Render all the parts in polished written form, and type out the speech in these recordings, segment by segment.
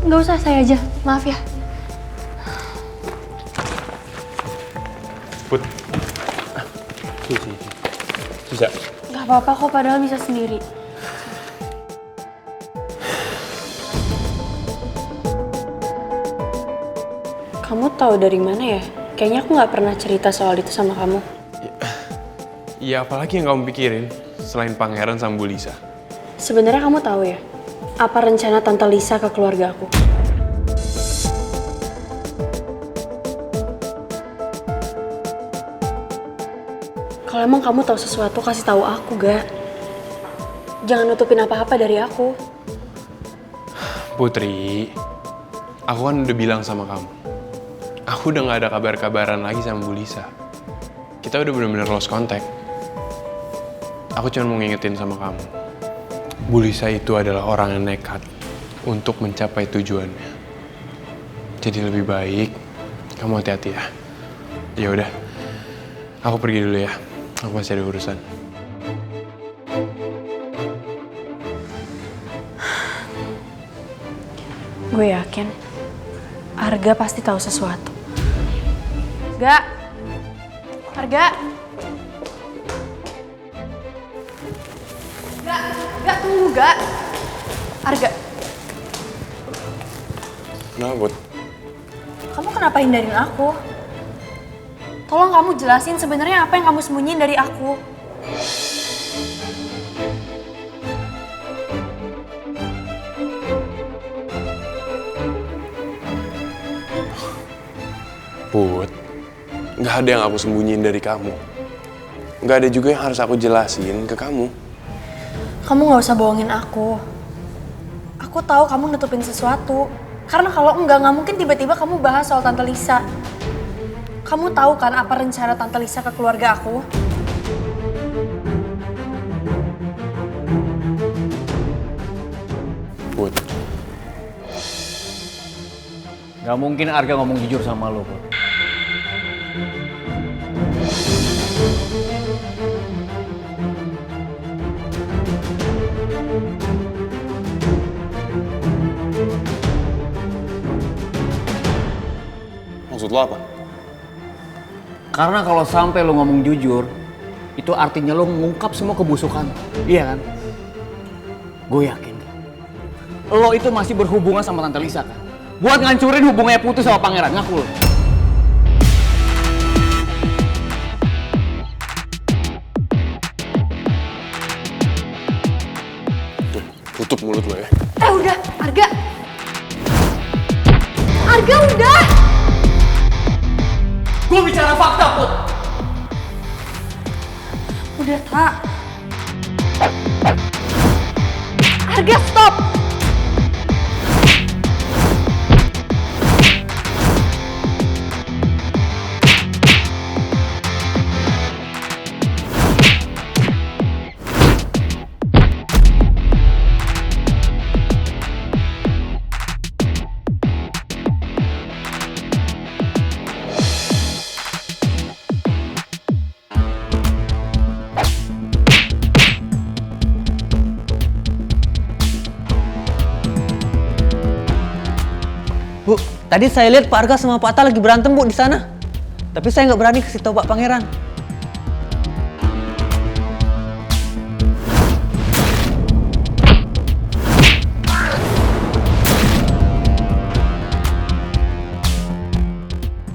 Nggak usah, saya aja. Maaf ya. Put. Sini. Bisa? Nggak apa-apa kok, padahal bisa sendiri. Kamu tahu dari mana ya? Kayaknya aku nggak pernah cerita soal itu sama kamu. Ya apalagi yang kamu pikirin selain pangeran sama Bu Lisa? Sebenarnya kamu tahu ya, apa rencana Tante Lisa ke keluarga aku? Kalau emang kamu tahu sesuatu, kasih tahu aku, Ga. Jangan nutupin apa-apa dari aku. Putri, aku kan udah bilang sama kamu. Aku udah gak ada kabar-kabaran lagi sama Bu Lisa. Kita udah bener-bener lost contact. Aku cuma mau ngingetin sama kamu. Bu Lisa itu adalah orang yang nekat untuk mencapai tujuannya. Jadi lebih baik kamu hati-hati ya. Ya udah, aku pergi dulu ya. Aku masih ada urusan. Gue yakin Arga pasti tahu sesuatu. Ga, Arga. Ga, tunggu, Ga. Arga. Kenapa, Bud? Kamu kenapa hindarin aku? Tolong kamu jelasin sebenarnya apa yang kamu sembunyiin dari aku. Put, nggak ada yang aku sembunyiin dari kamu. Nggak ada juga yang harus aku jelasin ke kamu. Kamu nggak usah bohongin aku. Aku tahu kamu nutupin sesuatu. Karena kalau enggak mungkin tiba-tiba kamu bahas soal Tante Lisa. Kamu tahu kan apa rencana Tante Lisa ke keluarga aku? Put, Gak mungkin Arga ngomong jujur sama lo, Put. maksud lo apa? Karena kalau sampai lo ngomong jujur, itu artinya lo mengungkap semua kebusukan. Iya kan? Gue yakin. Lo itu masih berhubungan sama Tante Lisa kan? Buat ngancurin hubungannya Putri sama Pangeran, ngaku lo. Tutup mulut lo ya. Udah, Arga. Arga, udah! Gue bicara fakta, Put. Udah, Tak. Arga, stop! Bu, tadi saya lihat Pak Arga sama Pak Atta lagi berantem, Bu, di sana. Tapi saya nggak berani kasih tahu Pak Pangeran.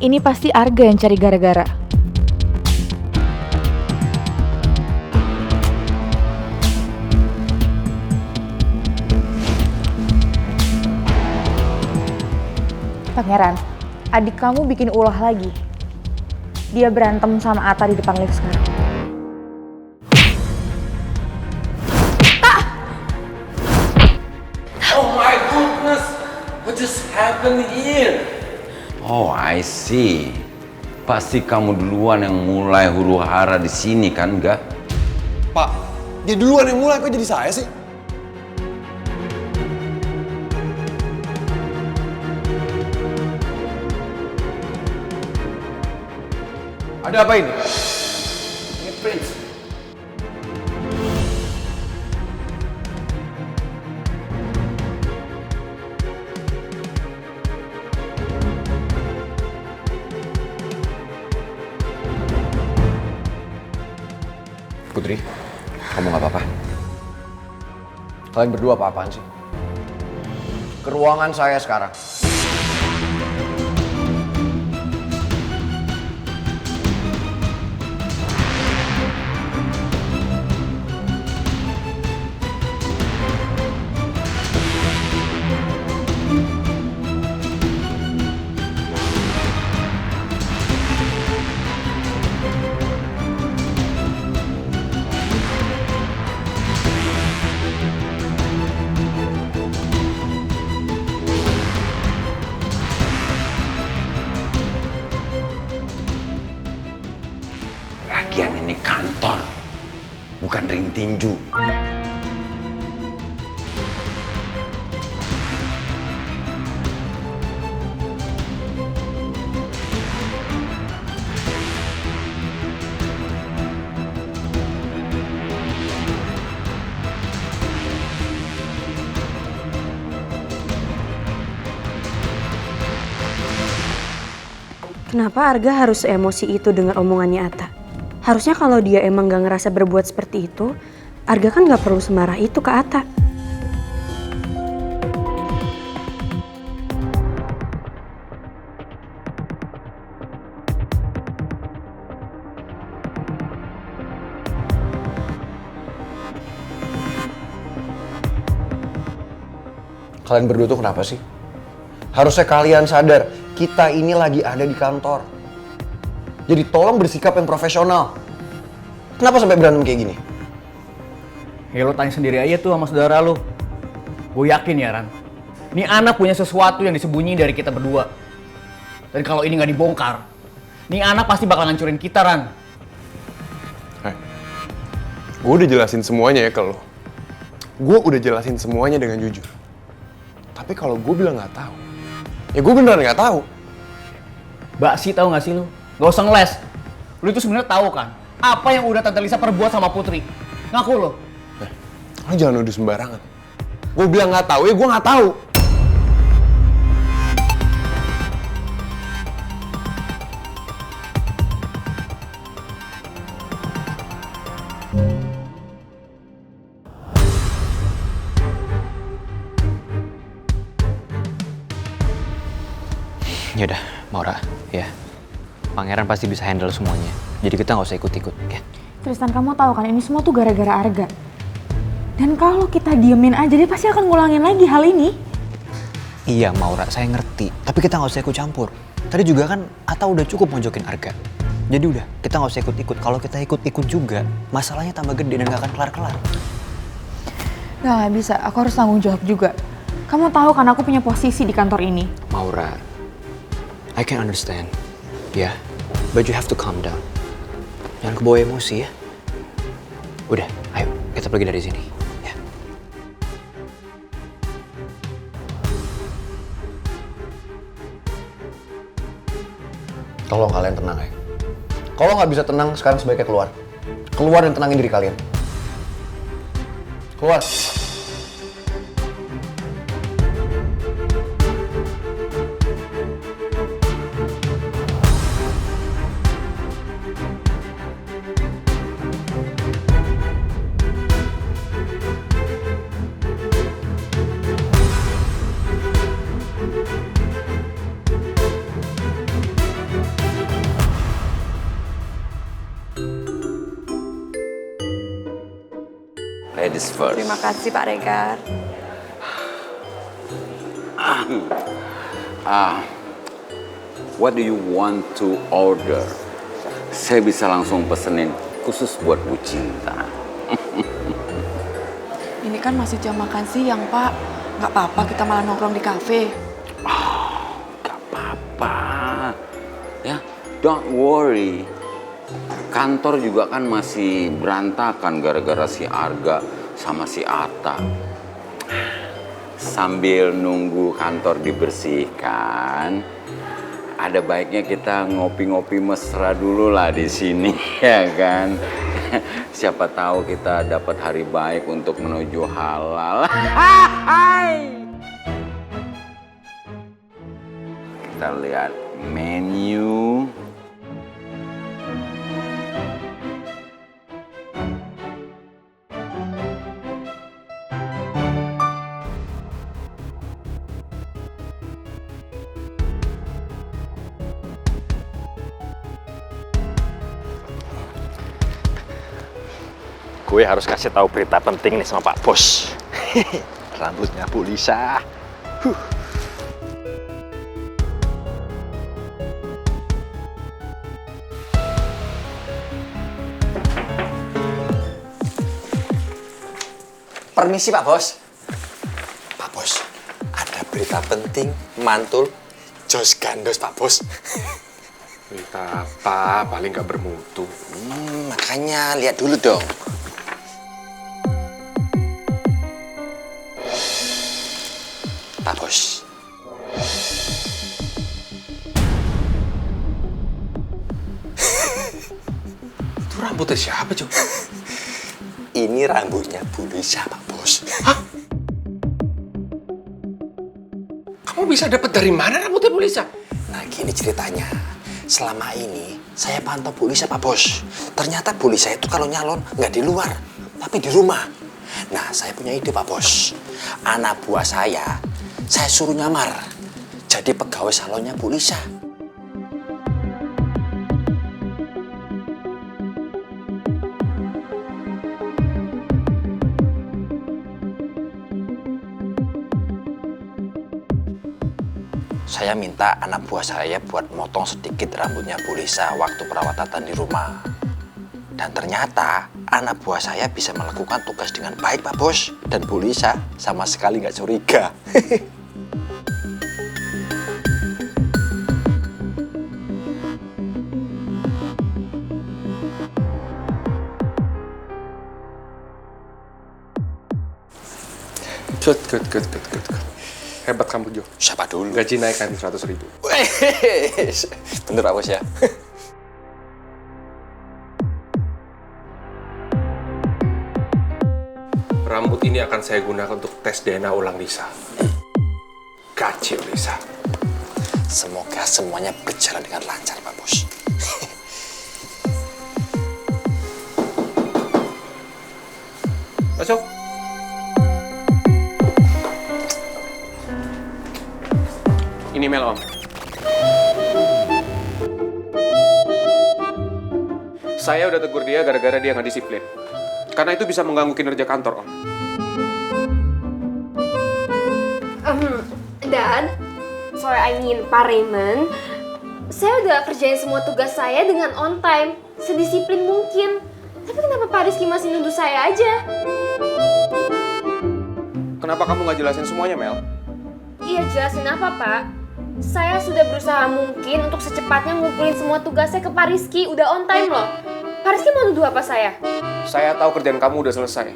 Ini pasti Arga yang cari gara-gara. Pangeran, adik kamu bikin ulah lagi. Dia berantem sama Atta di depan lift sekarang. Oh my goodness, what just happened here? Oh, I see. Pasti kamu duluan yang mulai huru hara di sini kan, Ga? Pak, dia duluan yang mulai, kok jadi saya sih? Ada apa ini? Ini Prince. apa-apa. Kalian berdua apa-apaan sih? Ke ruangan saya sekarang. Lagian ini kantor, bukan ring tinju. Kenapa Arga harus emosi itu dengan omongannya Atta? Harusnya kalau dia emang gak ngerasa berbuat seperti itu, Arga kan gak perlu semarah itu ke Atta. Kalian berdua tuh kenapa sih? Harusnya kalian sadar, kita ini lagi ada di kantor. Jadi tolong bersikap yang profesional. Kenapa sampai berantem kayak gini? Ya lo tanya sendiri aja tuh sama saudara lo. Gue yakin ya Ran, ini anak punya sesuatu yang disembunyi dari kita berdua. Dan kalau ini nggak dibongkar, ini anak pasti bakal ngancurin kita Ran. Gue udah jelasin semuanya ya ke lo. Gue udah jelasin semuanya dengan jujur. Tapi kalau gue bilang nggak tahu, ya gue beneran nggak tahu. Baksi tahu nggak sih lo? Gak usah ngeles. Lo itu sebenarnya tahu kan apa yang udah Tante Lisa perbuat sama Putri. Ngaku lo. Lo jangan nuduh sembarangan. Gue bilang nggak tahu, ya gue nggak tahu. Yaudah, Maura, ya. Pangeran pasti bisa handle semuanya. Jadi kita nggak usah ikut-ikut, ya. Tristan, kamu tahu kan ini semua tuh gara-gara Arga. Dan kalau kita diemin aja, dia pasti akan ngulangin lagi hal ini. Iya, Maura, saya ngerti. Tapi kita nggak usah ikut campur. Tadi juga kan Atta udah cukup mojokin Arga. Jadi udah, kita nggak usah ikut-ikut. Kalau kita ikut-ikut juga, masalahnya tambah gede dan nggak akan kelar-kelar. Nggak bisa, aku harus tanggung jawab juga. Kamu tahu kan aku punya posisi di kantor ini. Maura, I can understand, ya. But you have to calm down. Jangan kebawa emosi ya. Udah, ayo kita pergi dari sini. Ya. Tolong kalian tenang ya. Kalau nggak bisa tenang, sekarang sebaiknya keluar. Keluar dan tenangin diri kalian. Keluar. Ladies first. Terima kasih Pak Regar. What do you want to order? Saya bisa langsung pesenin khusus buat Bu Cinta. Ini kan masih jam makan siang, Pak. Nggak apa-apa kita malah nongkrong di kafe. Gak apa-apa. Ya, don't worry. Kantor juga kan masih berantakan gara-gara si Arga sama si Atta. Sambil nunggu kantor dibersihkan, ada baiknya kita ngopi-ngopi mesra dulu lah di sini, ya kan? Siapa tahu kita dapat hari baik untuk menuju halal. Kita lihat menu. gue harus kasih tahu berita penting nih sama Pak Bos. Rambutnya Bu Lisa. Permisi Pak Bos. Pak Bos, ada berita penting, mantul, jos gandos Pak Bos. Berita apa? Paling gak bermutu. Makanya lihat dulu dong. Pak Bos. Itu rambutnya siapa, Cuk? Ini rambutnya Bu Lisa, Pak Bos. Hah? Kamu bisa dapat dari mana rambutnya Bu Lisa? Nah, gini ceritanya. Selama ini saya pantau Bu Lisa, Pak Bos. Ternyata Bu Lisa itu kalau nyalon nggak di luar, tapi di rumah. Nah, saya punya ide, Pak Bos. Anak buah saya suruh nyamar jadi pegawai salonnya Bu Lisa. Saya minta anak buah saya buat motong sedikit rambutnya Bu Lisa waktu perawatan di rumah. Dan ternyata anak buah saya bisa melakukan tugas dengan baik, Pak Bos. Dan Bu Lisa sama sekali nggak curiga. Good. Hebat kamu, Jo. Siapa dulu? Gaji naikkan 100.000. Bener, Pak Bos ya. Rambut ini akan saya gunakan untuk tes DNA ulang Lisa. Kacil, Lisa. Semoga semuanya berjalan dengan lancar, Pak Bos. Masuk. Ini email, Om. Saya udah tegur dia gara-gara dia nggak disiplin. Karena itu bisa mengganggu kinerja kantor, Om. Dad, sorry I mean Pak Raymond, saya udah kerjain semua tugas saya dengan on time, sedisiplin mungkin. Tapi kenapa Pak Rizky masih nuduh saya aja? Kenapa kamu nggak jelasin semuanya, Mel? Iya, jelasin apa, Pak? Saya sudah berusaha mungkin untuk secepatnya ngumpulin semua tugasnya ke Pak Rizky, udah on time loh. Pak Rizky mau nuduh apa saya? Saya tahu kerjaan kamu udah selesai.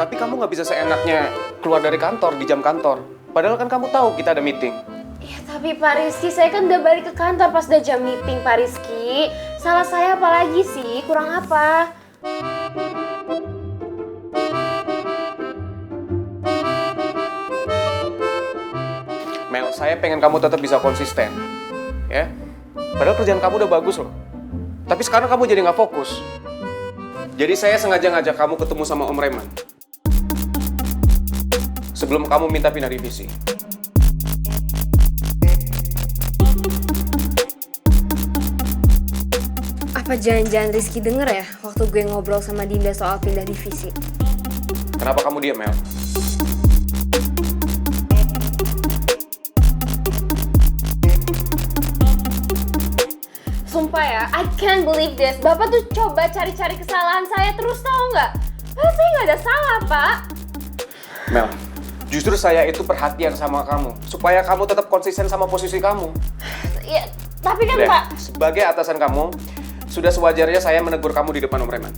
Tapi kamu nggak bisa seenaknya keluar dari kantor di jam kantor. Padahal kan kamu tahu kita ada meeting. Ya tapi Pak Rizky, saya kan udah balik ke kantor pas udah jam meeting, Pak Rizky. Salah saya apa lagi sih? Kurang apa? Mel, saya pengen kamu tetap bisa konsisten. Ya? Padahal kerjaan kamu udah bagus loh. Tapi sekarang kamu jadi nggak fokus. Jadi saya sengaja ngajak kamu ketemu sama Om Raymond. Sebelum kamu minta pindah divisi. Apa jangan-jangan Rizky denger ya waktu gue ngobrol sama Dinda soal pindah divisi? Kenapa kamu diam, Mel? Sumpah ya, I can't believe this. Bapak tuh coba cari-cari kesalahan saya terus, tau nggak? Padahal saya nggak ada salah, Pak. Mel, justru saya itu perhatian sama kamu. Supaya kamu tetap konsisten sama posisi kamu. Ya, tapi kan Udah, Pak... sebagai atasan kamu, sudah sewajarnya saya menegur kamu di depan Om Raymond.